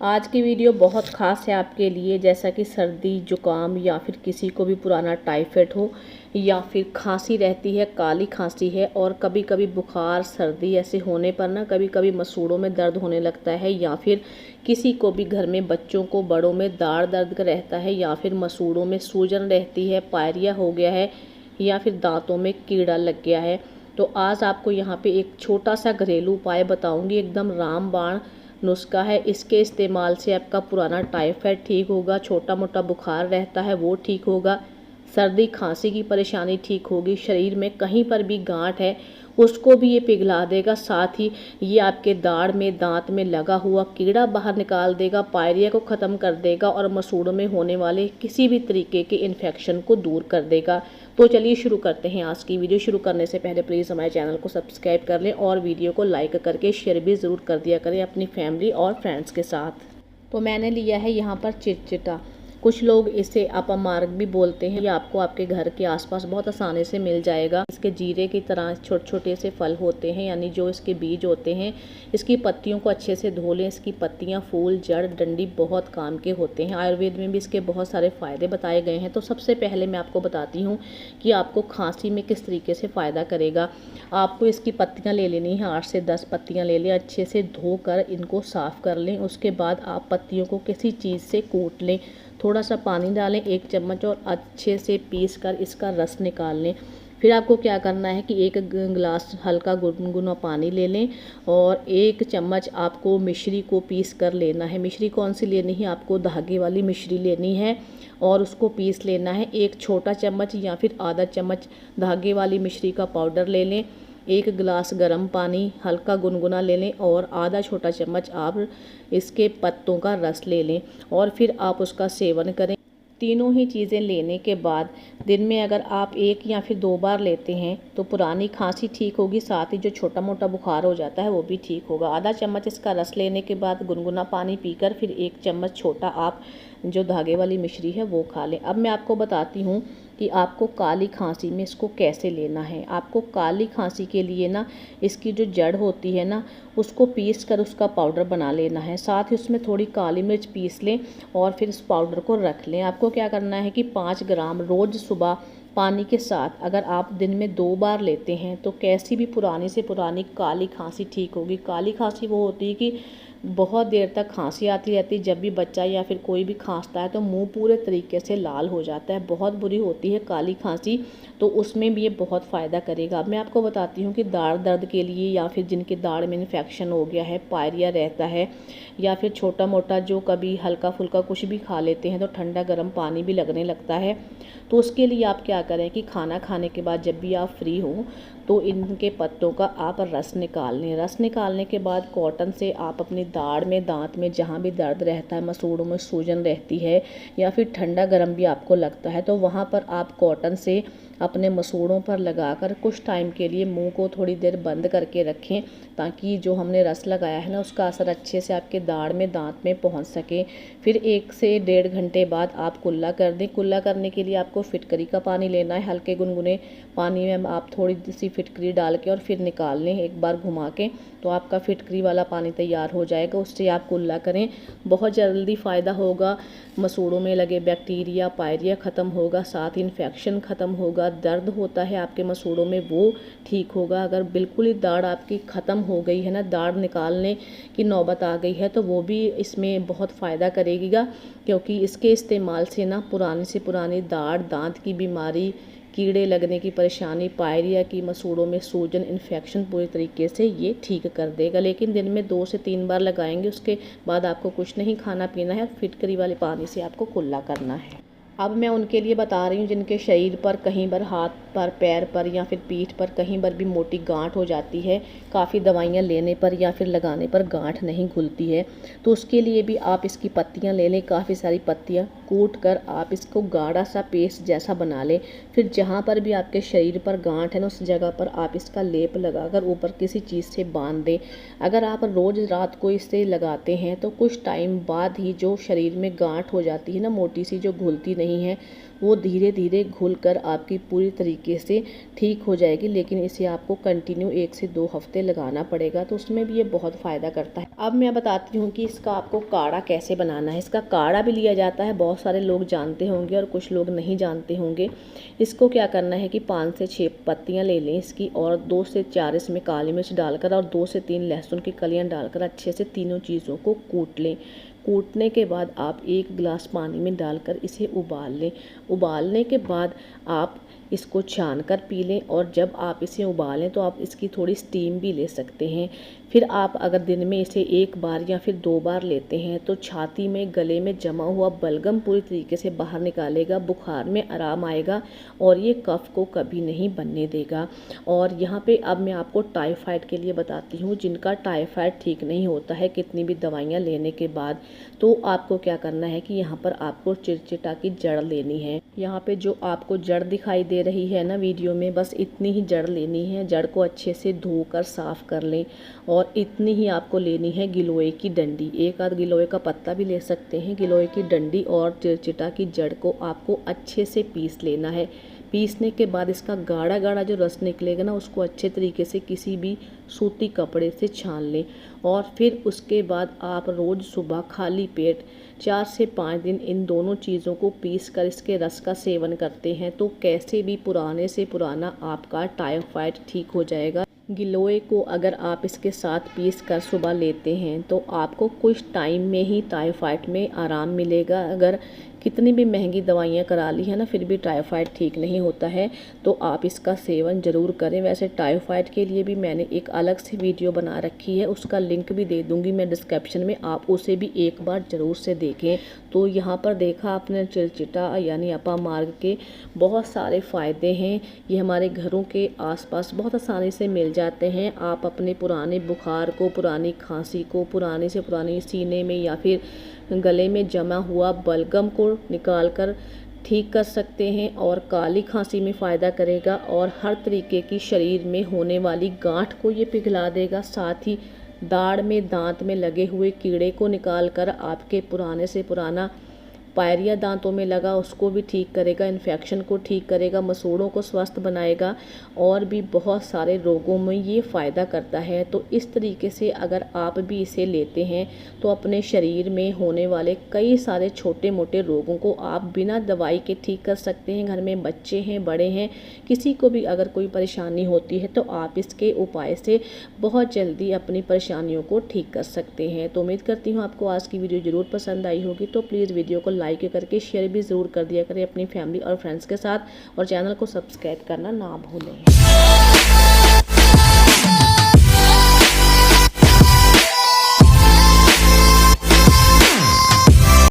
आज की वीडियो बहुत ख़ास है आपके लिए। जैसा कि सर्दी जुकाम या फिर किसी को भी पुराना टाइफाइड हो या फिर खांसी रहती है, काली खांसी है, और कभी कभी बुखार सर्दी ऐसे होने पर ना कभी कभी मसूड़ों में दर्द होने लगता है, या फिर किसी को भी घर में बच्चों को बड़ों में दाढ़ दर्द का रहता है, या फिर मसूड़ों में सूजन रहती है, पायरिया हो गया है, या फिर दांतों में कीड़ा लग गया है। तो आज आपको यहाँ पे एक छोटा सा घरेलू उपाय बताऊंगी, एकदम रामबाण नुस्खा है। इसके इस्तेमाल से आपका पुराना टाइफाइड ठीक होगा, छोटा मोटा बुखार रहता है वो ठीक होगा, सर्दी खांसी की परेशानी ठीक होगी, शरीर में कहीं पर भी गांठ है उसको भी ये पिघला देगा, साथ ही ये आपके दाढ़ में दांत में लगा हुआ कीड़ा बाहर निकाल देगा, पायरिया को ख़त्म कर देगा और मसूड़ों में होने वाले किसी भी तरीके के इन्फेक्शन को दूर कर देगा। तो चलिए शुरू करते हैं। आज की वीडियो शुरू करने से पहले प्लीज़ हमारे चैनल को सब्सक्राइब कर लें और वीडियो को लाइक करके शेयर भी ज़रूर कर दिया करें अपनी फैमिली और फ्रेंड्स के साथ। तो मैंने लिया है यहाँ पर चिटचिटा, कुछ लोग इसे अपमार्ग भी बोलते हैं। ये आपको आपके घर के आसपास बहुत आसानी से मिल जाएगा। इसके जीरे की तरह छोटे छोटे से फल होते हैं, यानी जो इसके बीज होते हैं। इसकी पत्तियों को अच्छे से धो लें। इसकी पत्तियां, फूल, जड़, डंडी बहुत काम के होते हैं। आयुर्वेद में भी इसके बहुत सारे फ़ायदे बताए गए हैं। तो सबसे पहले मैं आपको बताती हूँ कि आपको खांसी में किस तरीके से फ़ायदा करेगा। आपको इसकी पत्तियाँ ले लेनी है, 8 से 10 पत्तियाँ ले लें, अच्छे से धोकर इनको साफ़ कर लें। उसके बाद आप पत्तियों को किसी चीज़ से कूट लें, थोड़ा सा पानी डालें 1 चम्मच और अच्छे से पीस कर इसका रस निकाल लें। फिर आपको क्या करना है कि 1 गिलास हल्का गुनगुना पानी ले लें और 1 चम्मच आपको मिश्री को पीस कर लेना है। मिश्री कौन सी लेनी है? आपको धागे वाली मिश्री लेनी है और उसको पीस लेना है। 1 छोटा चम्मच या फिर आधा चम्मच धागे वाली मिश्री का पाउडर ले लें। 1 गिलास गर्म पानी हल्का गुनगुना ले लें और आधा छोटा चम्मच आप इसके पत्तों का रस ले लें और फिर आप उसका सेवन करें। तीनों ही चीज़ें लेने के बाद दिन में अगर आप 1 या फिर 2 बार लेते हैं तो पुरानी खांसी ठीक होगी, साथ ही जो छोटा मोटा बुखार हो जाता है वो भी ठीक होगा। आधा चम्मच इसका रस लेने के बाद गुनगुना पानी पीकर फिर 1 चम्मच छोटा आप जो धागे वाली मिश्री है वो खा लें। अब मैं आपको बताती हूँ कि आपको काली खांसी में इसको कैसे लेना है। आपको काली खांसी के लिए ना इसकी जो जड़ होती है ना उसको पीस कर उसका पाउडर बना लेना है। साथ ही उसमें थोड़ी काली मिर्च पीस लें और फिर इस पाउडर को रख लें। आपको क्या करना है कि 5 ग्राम रोज़ सुबह पानी के साथ अगर आप दिन में 2 बार लेते हैं तो कैसी भी पुरानी से पुरानी काली खांसी ठीक होगी। काली खांसी वो होती है कि बहुत देर तक खांसी आती रहती है। जब भी बच्चा या फिर कोई भी खांसता है तो मुंह पूरे तरीके से लाल हो जाता है, बहुत बुरी होती है काली खांसी। तो उसमें भी ये बहुत फ़ायदा करेगा। अब मैं आपको बताती हूँ कि दाढ़ दर्द के लिए या फिर जिनके दाढ़ में इन्फेक्शन हो गया है, पायरिया रहता है, या फिर छोटा मोटा जो कभी हल्का फुल्का कुछ भी खा लेते हैं तो ठंडा गर्म पानी भी लगने लगता है, तो उसके लिए आप क्या करें कि खाना खाने के बाद जब भी आप फ्री हो तो इनके पत्तों का आप रस निकाल लें। रस निकालने के बाद कॉटन से आप अपनी दाढ़ में, दांत में जहाँ भी दर्द रहता है, मसूड़ों में सूजन रहती है या फिर ठंडा गर्म भी आपको लगता है, तो वहाँ पर आप कॉटन से अपने मसूड़ों पर लगाकर कुछ टाइम के लिए मुंह को थोड़ी देर बंद करके रखें, ताकि जो हमने रस लगाया है ना उसका असर अच्छे से आपके दाढ़ में, दांत में पहुंच सके। फिर 1 से 1.5 घंटे बाद आप कुल्ला कर दें। कुल्ला करने के लिए आपको फिटकरी का पानी लेना है। हल्के गुनगुने पानी में आप थोड़ी सी फिटकरी डाल के और फिर निकाल लें एक बार घुमा के, तो आपका फिटकरी वाला पानी तैयार हो जाएगा। उससे आप कुल्ला करें, बहुत जल्दी फ़ायदा होगा। मसूड़ों में लगे बैक्टीरिया, पायरिया ख़त्म होगा, साथ ही इन्फेक्शन ख़त्म होगा। दर्द होता है आपके मसूड़ों में वो ठीक होगा। अगर बिल्कुल ही दाढ़ आपकी ख़त्म हो गई है ना, दाढ़ निकालने की नौबत आ गई है, तो वो भी इसमें बहुत फ़ायदा करेगा, क्योंकि इसके इस्तेमाल से ना पुरानी से पुरानी दाढ़, दांत की बीमारी, कीड़े लगने की परेशानी, पायरिया की, मसूड़ों में सूजन, इन्फेक्शन पूरी तरीके से ये ठीक कर देगा। लेकिन दिन में 2 से 3 बार लगाएंगे, उसके बाद आपको कुछ नहीं खाना पीना है, फिटकरी वाले पानी से आपको कुल्ला करना है। अब मैं उनके लिए बता रही हूँ जिनके शरीर पर कहीं पर, हाथ पर, पैर पर या फिर पीठ पर कहीं पर भी मोटी गांठ हो जाती है, काफ़ी दवाइयाँ लेने पर या फिर लगाने पर गांठ नहीं घुलती है, तो उसके लिए भी आप इसकी पत्तियाँ ले लें। काफ़ी सारी पत्तियाँ कूट कर आप इसको गाढ़ा सा पेस्ट जैसा बना लें। फिर जहाँ पर भी आपके शरीर पर गांठ है ना उस जगह पर आप इसका लेप लगाकर ऊपर किसी चीज़ से बांध दें। अगर आप रोज़ रात को इसे लगाते हैं तो कुछ टाइम बाद ही जो शरीर में गांठ हो जाती है ना मोटी सी, जो घुलती नहीं है, वो धीरे धीरे घुलकर आपकी पूरी तरीके से ठीक हो जाएगी। लेकिन इसे आपको कंटिन्यू 1 से 2 हफ्ते लगाना पड़ेगा, तो उसमें भी ये बहुत फ़ायदा करता है। अब मैं बताती हूँ कि इसका आपको काढ़ा कैसे बनाना है। इसका काढ़ा भी लिया जाता है, बहुत सारे लोग जानते होंगे और कुछ लोग नहीं जानते होंगे। इसको क्या करना है कि 5 से 6 पत्तियाँ ले लें इसकी, और 2 से 4 इसमें काली मिर्च डालकर और 2 से 3 लहसुन की कलियाँ डालकर अच्छे से तीनों चीज़ों को कूट लें। कूटने के बाद आप 1 गिलास पानी में डालकर इसे उबाल लें। उबालने के बाद आप इसको छान कर पी लें, और जब आप इसे उबालें तो आप इसकी थोड़ी स्टीम भी ले सकते हैं। फिर आप अगर दिन में इसे 1 बार या फिर 2 बार लेते हैं तो छाती में, गले में जमा हुआ बलगम पूरी तरीके से बाहर निकालेगा, बुखार में आराम आएगा और ये कफ को कभी नहीं बनने देगा। और यहाँ पे अब मैं आपको टाइफाइड के लिए बताती हूँ। जिनका टाइफाइड ठीक नहीं होता है कितनी भी दवाइयाँ लेने के बाद, तो आपको क्या करना है कि यहाँ पर आपको चिरचिटा की जड़ लेनी है। यहाँ पे जो आपको जड़ दिखाई दे रही है ना वीडियो में, बस इतनी ही जड़ लेनी है। जड़ को अच्छे से धोकर साफ कर लें, और इतनी ही आपको लेनी है गिलोय की डंडी। 1 आध गिलोय का पत्ता भी ले सकते हैं। गिलोय की डंडी और चिरचिटा की जड़ को आपको अच्छे से पीस लेना है। पीसने के बाद इसका गाढ़ा गाढ़ा जो रस निकलेगा ना, उसको अच्छे तरीके से किसी भी सूती कपड़े से छान लें। और फिर उसके बाद आप रोज़ सुबह खाली पेट 4 से 5 दिन इन दोनों चीज़ों को पीस कर इसके रस का सेवन करते हैं तो कैसे भी पुराने से पुराना आपका टाइफाइड ठीक हो जाएगा। गिलोय को अगर आप इसके साथ पीस कर सुबह लेते हैं तो आपको कुछ टाइम में ही टाइफाइड में आराम मिलेगा। अगर कितनी भी महंगी दवाइयाँ करा ली है ना, फिर भी टाइफाइड ठीक नहीं होता है, तो आप इसका सेवन ज़रूर करें। वैसे टाइफाइड के लिए भी मैंने एक अलग से वीडियो बना रखी है, उसका लिंक भी दे दूँगी मैं डिस्क्रिप्शन में, आप उसे भी एक बार ज़रूर से देखें। तो यहाँ पर देखा आपने चिरचिटा यानी अपामार्ग के बहुत सारे फ़ायदे हैं। ये हमारे घरों के आसपास बहुत आसानी से मिल जाते हैं। आप अपने पुराने बुखार को, पुरानी खांसी को, पुराने से पुरानी सीने में या फिर गले में जमा हुआ बलगम को निकाल कर ठीक कर सकते हैं, और काली खांसी में फ़ायदा करेगा, और हर तरीके की शरीर में होने वाली गांठ को ये पिघला देगा। साथ ही दाढ़ में, दांत में लगे हुए कीड़े को निकाल कर आपके पुराने से पुराना पायरिया दांतों में लगा उसको भी ठीक करेगा, इन्फेक्शन को ठीक करेगा, मसूड़ों को स्वस्थ बनाएगा, और भी बहुत सारे रोगों में ये फ़ायदा करता है। तो इस तरीके से अगर आप भी इसे लेते हैं तो अपने शरीर में होने वाले कई सारे छोटे मोटे रोगों को आप बिना दवाई के ठीक कर सकते हैं। घर में बच्चे हैं, बड़े हैं, किसी को भी अगर कोई परेशानी होती है तो आप इसके उपाय से बहुत जल्दी अपनी परेशानियों को ठीक कर सकते हैं। तो उम्मीद करती हूँ आपको आज की वीडियो ज़रूर पसंद आई होगी। तो प्लीज़ वीडियो को लाइक करके शेयर भी ज़रूर कर दिया करें अपनी फैमिली और फ्रेंड्स के साथ, और चैनल को सब्सक्राइब करना ना भूलें।